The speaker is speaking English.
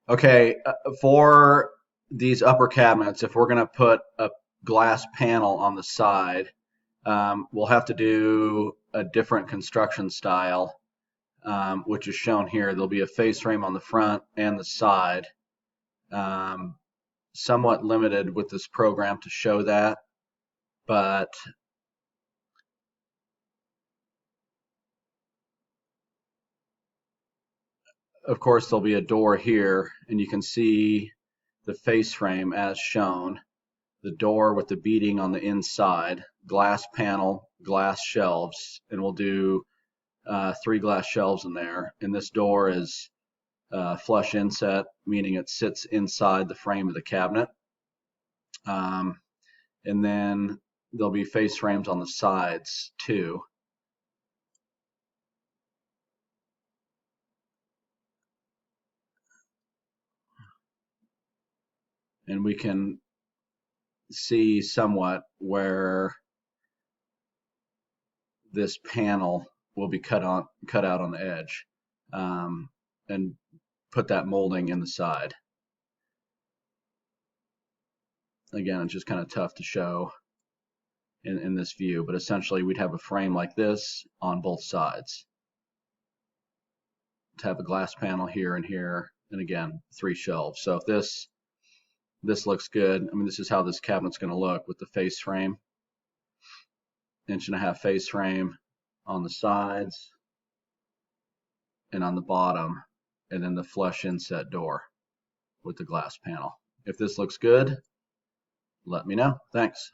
Okay, for these upper cabinets, if we're going to put a glass panel on the side, we'll have to do a different construction style, which is shown here. There'll be a face frame on the front and the side. Um, Somewhat limited with this program to show that, but of course there'll be a door here, and you can see the face frame as shown. The door with the beading on the inside, glass panel, glass shelves, and we'll do 3 glass shelves in there. And this door is flush inset, meaning it sits inside the frame of the cabinet. Um, and then there'll be face frames on the sides too. And we can see somewhat where this panel will be cut out on the edge, and put that molding in the side. Again, it's just kind of tough to show in this view, but essentially we'd have a frame like this on both sides to have a glass panel here and here, and again 3 shelves. So if this looks good, I mean, this is how this cabinet's going to look with the face frame, 1.5 face frame on the sides and on the bottom, and then the flush inset door with the glass panel. If this looks good, let me know. Thanks.